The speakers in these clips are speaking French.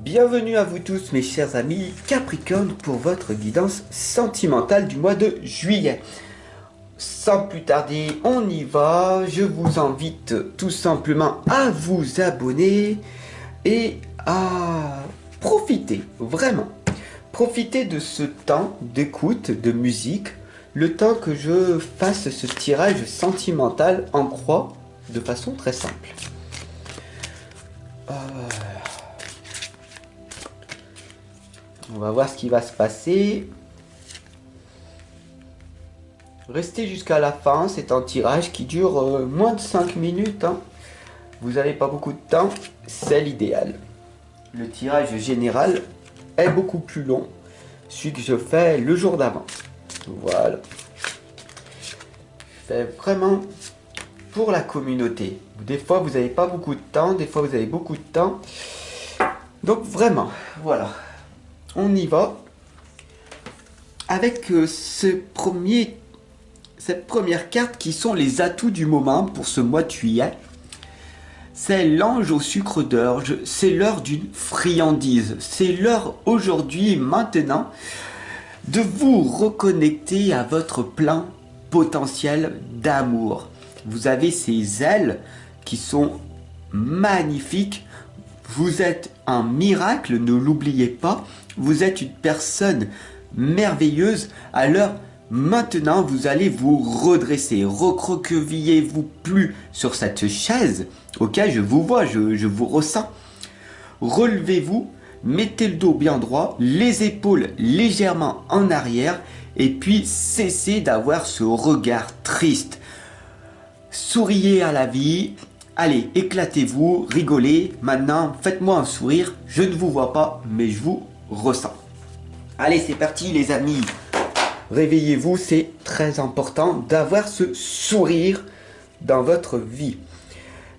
Bienvenue à vous tous mes chers amis Capricorne pour votre guidance sentimentale du mois de juillet. Sans plus tarder, on y va. Je vous invite tout simplement à vous abonner et à profiter, vraiment. Profitez de ce temps d'écoute, de musique, le temps que je fasse ce tirage sentimental en croix de façon très simple. On va voir ce qui va se passer. Restez jusqu'à la fin, c'est un tirage qui dure moins de 5 minutes. Vous n'avez pas beaucoup de temps, c'est l'idéal. Le tirage général est beaucoup plus long, celui que je fais le jour d'avant. Voilà. Je fais vraiment pour la communauté. Des fois vous n'avez pas beaucoup de temps, des fois vous avez beaucoup de temps. Donc vraiment, voilà. On y va avec cette première carte qui sont les atouts du moment pour ce mois de juillet. C'est l'ange au sucre d'orge, c'est l'heure d'une friandise. C'est l'heure aujourd'hui, maintenant, de vous reconnecter à votre plein potentiel d'amour. Vous avez ces ailes qui sont magnifiques. Vous êtes un miracle, ne l'oubliez pas. Vous êtes une personne merveilleuse. Alors maintenant, vous allez vous redresser. Recroquevillez-vous plus sur cette chaise. Ok, je vous vois, je vous ressens. Relevez-vous, mettez le dos bien droit, les épaules légèrement en arrière. Et puis, cessez d'avoir ce regard triste. Souriez à la vie. Allez, éclatez-vous, rigolez. Maintenant, faites-moi un sourire. Je ne vous vois pas, mais je vous ressens. Allez, c'est parti les amis. Réveillez-vous, c'est très important d'avoir ce sourire dans votre vie.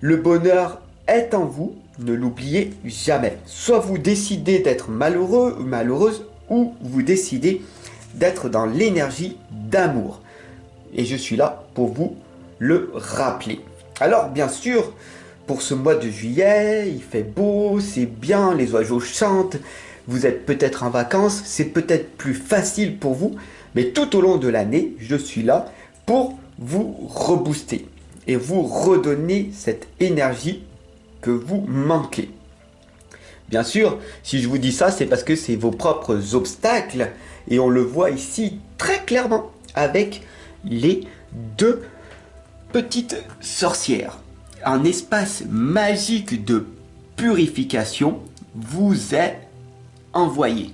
Le bonheur est en vous, ne l'oubliez jamais. Soit vous décidez d'être malheureux ou malheureuse, ou vous décidez d'être dans l'énergie d'amour. Et je suis là pour vous le rappeler. Alors bien sûr, pour ce mois de juillet, il fait beau, c'est bien, les oiseaux chantent, vous êtes peut-être en vacances, c'est peut-être plus facile pour vous, mais tout au long de l'année, je suis là pour vous rebooster et vous redonner cette énergie que vous manquez. Bien sûr, si je vous dis ça, c'est parce que c'est vos propres obstacles et on le voit ici très clairement avec les deux petites sorcières. Un espace magique de purification vous est envoyé.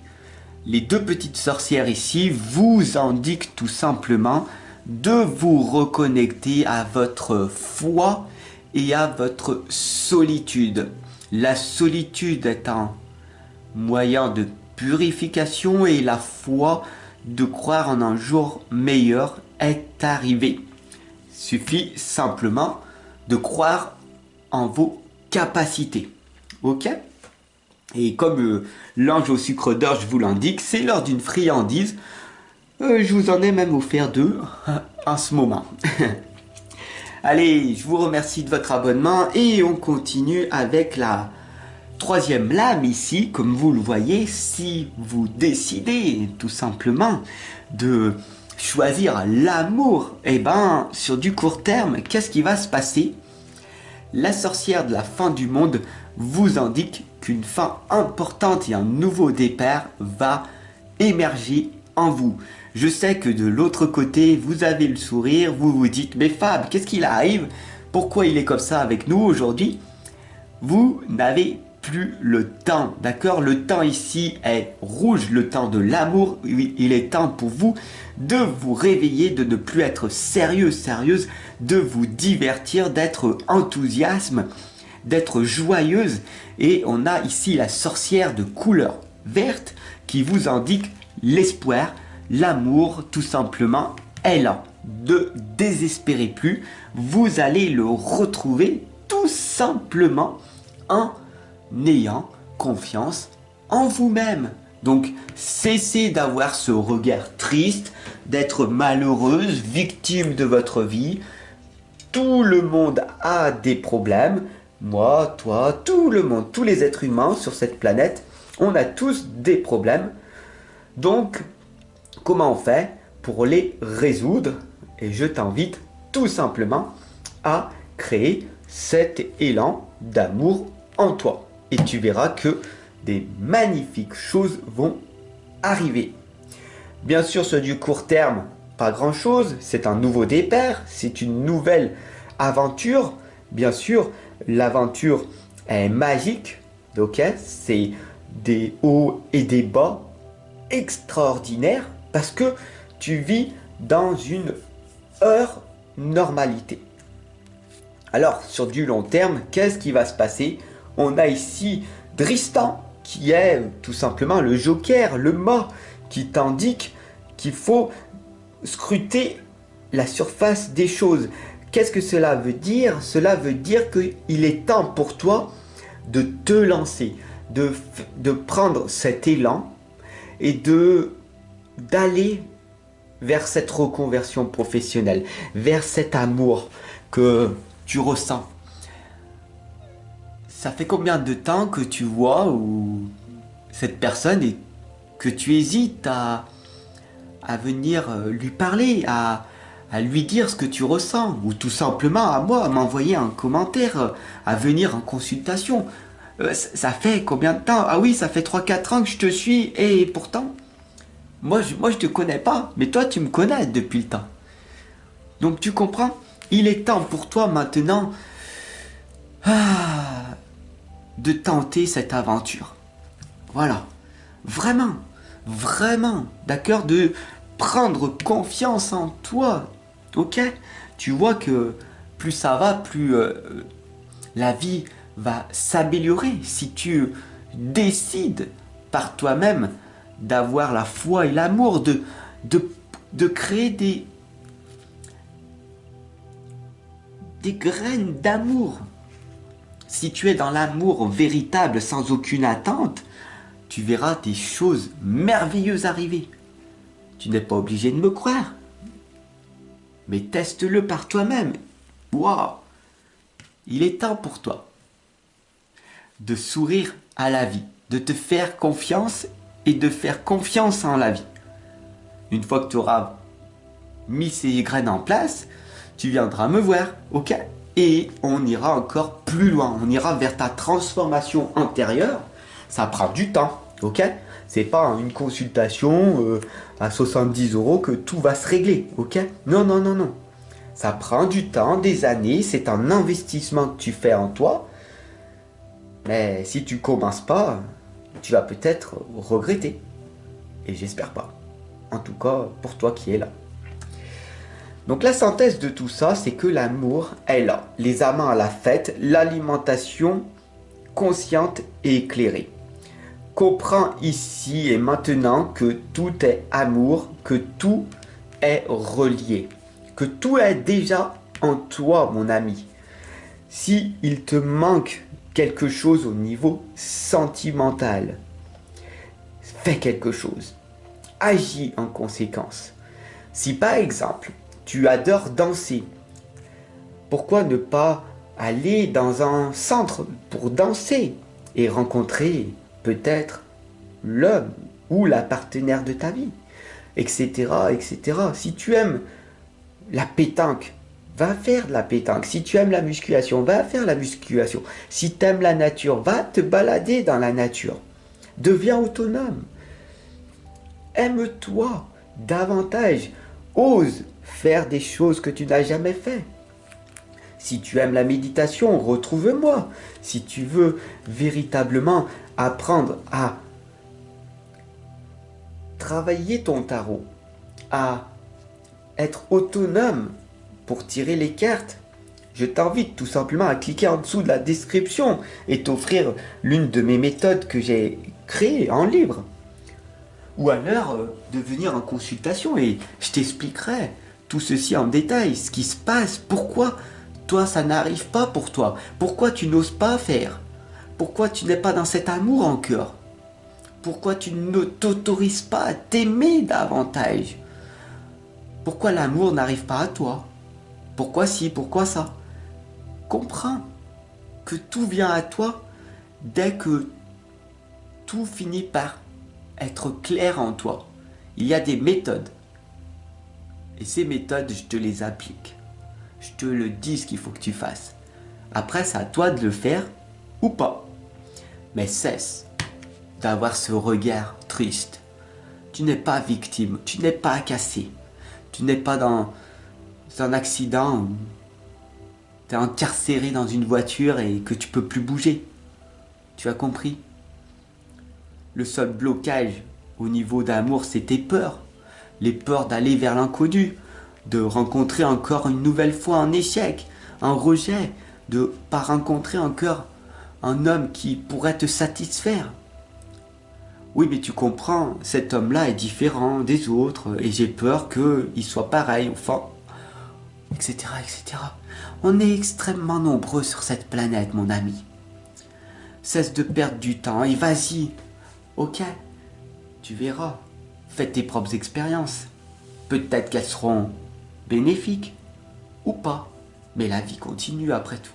Les deux petites sorcières ici vous indiquent tout simplement de vous reconnecter à votre foi et à votre solitude. La solitude est un moyen de purification et la foi de croire en un jour meilleur est arrivée. Suffit simplement de croire en vos capacités. Ok? Et comme l'ange au sucre d'orge vous l'indique, c'est l'heure d'une friandise. Je vous en ai même offert deux en ce moment. Allez, je vous remercie de votre abonnement et on continue avec la troisième lame ici. Comme vous le voyez, si vous décidez tout simplement de choisir l'amour, et ben sur du court terme, qu'est-ce qui va se passer? La sorcière de la fin du monde vous indique qu'une fin importante et un nouveau départ va émerger en vous. Je sais que de l'autre côté, vous avez le sourire, vous vous dites, mais Fab, qu'est-ce qu'il arrive? Pourquoi il est comme ça avec nous aujourd'hui? Vous n'avez plus le temps, d'accord? Le temps ici est rouge, le temps de l'amour. Il est temps pour vous de vous réveiller, de ne plus être sérieux, sérieuse, de vous divertir, d'être enthousiasme, d'être joyeuse. Et on a ici la sorcière de couleur verte qui vous indique l'espoir, l'amour tout simplement est là. Ne désespérez plus, vous allez le retrouver tout simplement en n'ayant confiance en vous-même. Donc, cessez d'avoir ce regard triste, d'être malheureuse, victime de votre vie. Tout le monde a des problèmes. Moi, toi, tout le monde, tous les êtres humains sur cette planète On a tous des problèmes. Donc, comment on fait pour les résoudre? Et je t'invite tout simplement à créer cet élan d'amour en toi. Et tu verras que des magnifiques choses vont arriver. Bien sûr, sur du court terme, pas grand chose. C'est un nouveau départ, c'est une nouvelle aventure. Bien sûr, l'aventure est magique. Ok, c'est des hauts et des bas extraordinaires parce que tu vis dans une heure normalité. Alors, sur du long terme, qu'est-ce qui va se passer? On a ici Dristan, qui est tout simplement le joker, le mât, qui t'indique qu'il faut scruter la surface des choses. Qu'est-ce que cela veut dire? Cela veut dire qu'il est temps pour toi de te lancer, de prendre cet élan et d'aller vers cette reconversion professionnelle, vers cet amour que tu ressens. Ça fait combien de temps que tu vois ou cette personne et que tu hésites à venir lui parler, à lui dire ce que tu ressens, ou tout simplement à moi, à m'envoyer un commentaire, à venir en consultation. Ça fait combien de temps? Ah oui, ça fait 3-4 ans que je te suis, et pourtant, moi je te connais pas, mais toi tu me connais depuis le temps. Donc tu comprends? Il est temps pour toi maintenant de tenter cette aventure. Voilà. Vraiment, vraiment, d'accord, de prendre confiance en toi. Ok? Tu vois que plus ça va, plus la vie va s'améliorer si tu décides par toi-même d'avoir la foi et l'amour, de créer des graines d'amour. Si tu es dans l'amour véritable, sans aucune attente, tu verras des choses merveilleuses arriver. Tu n'es pas obligé de me croire, mais teste-le par toi-même. Waouh! Il est temps pour toi de sourire à la vie, de te faire confiance et de faire confiance en la vie. Une fois que tu auras mis ces graines en place, tu viendras me voir, ok? Et on ira encore plus loin, on ira vers ta transformation intérieure. Ça prend du temps, ok? C'est pas une consultation à 70 € que tout va se régler, ok? Non, non, non, non. Ça prend du temps, des années, c'est un investissement que tu fais en toi. Mais si tu commences pas, tu vas peut-être regretter. Et j'espère pas. En tout cas, pour toi qui es là. Donc la synthèse de tout ça, c'est que l'amour est là. Les amants à la fête, l'alimentation consciente et éclairée. Comprends ici et maintenant que tout est amour, que tout est relié, que tout est déjà en toi, mon ami. Si il te manque quelque chose au niveau sentimental, fais quelque chose. Agis en conséquence. Si par exemple, tu adores danser, pourquoi ne pas aller dans un centre pour danser et rencontrer peut-être l'homme ou la partenaire de ta vie, etc., etc. Si tu aimes la pétanque, va faire de la pétanque. Si tu aimes la musculation, va faire la musculation. Si tu aimes la nature, va te balader dans la nature. Deviens autonome. Aime-toi davantage. Ose faire des choses que tu n'as jamais fait. Si tu aimes la méditation, retrouve-moi. Si tu veux véritablement apprendre à travailler ton tarot, à être autonome pour tirer les cartes, je t'invite tout simplement à cliquer en dessous de la description et t'offrir l'une de mes méthodes que j'ai créées en libre. Ou alors de venir en consultation et je t'expliquerai tout ceci en détail, ce qui se passe, pourquoi toi ça n'arrive pas pour toi, pourquoi tu n'oses pas faire, pourquoi tu n'es pas dans cet amour encore, pourquoi tu ne t'autorises pas à t'aimer davantage, pourquoi l'amour n'arrive pas à toi, pourquoi ci, pourquoi ça. Comprends que tout vient à toi dès que tout finit par être clair en toi. Il y a des méthodes. Et ces méthodes, je te les applique. Je te le dis ce qu'il faut que tu fasses. Après, c'est à toi de le faire ou pas. Mais cesse d'avoir ce regard triste. Tu n'es pas victime, tu n'es pas cassé. Tu n'es pas dans un accident où tu es incarcéré dans une voiture et que tu peux plus bouger. Tu as compris? Le seul blocage au niveau d'amour, c'est tes peurs. Les peurs d'aller vers l'inconnu, de rencontrer encore une nouvelle fois un échec, un rejet, de ne pas rencontrer encore un homme qui pourrait te satisfaire. Oui, mais tu comprends, cet homme-là est différent des autres et j'ai peur qu'il soit pareil, enfin, etc., etc. On est extrêmement nombreux sur cette planète, mon ami. Cesse de perdre du temps et vas-y. Ok, tu verras. Fais tes propres expériences. Peut-être qu'elles seront bénéfiques ou pas, mais la vie continue après tout.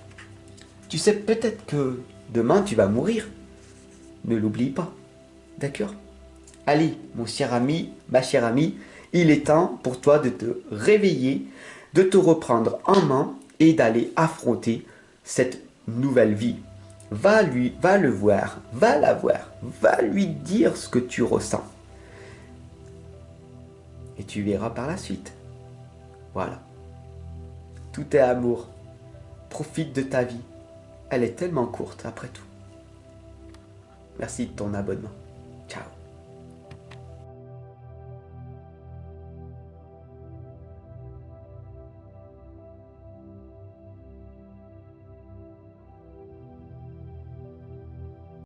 Tu sais peut-être que demain tu vas mourir. Ne l'oublie pas. D'accord? Allez, mon cher ami, ma chère amie, il est temps pour toi de te réveiller, de te reprendre en main et d'aller affronter cette nouvelle vie. Va le voir, va la voir, va lui dire ce que tu ressens. Et tu verras par la suite. Voilà. Tout est amour. Profite de ta vie. Elle est tellement courte après tout. Merci de ton abonnement. Ciao.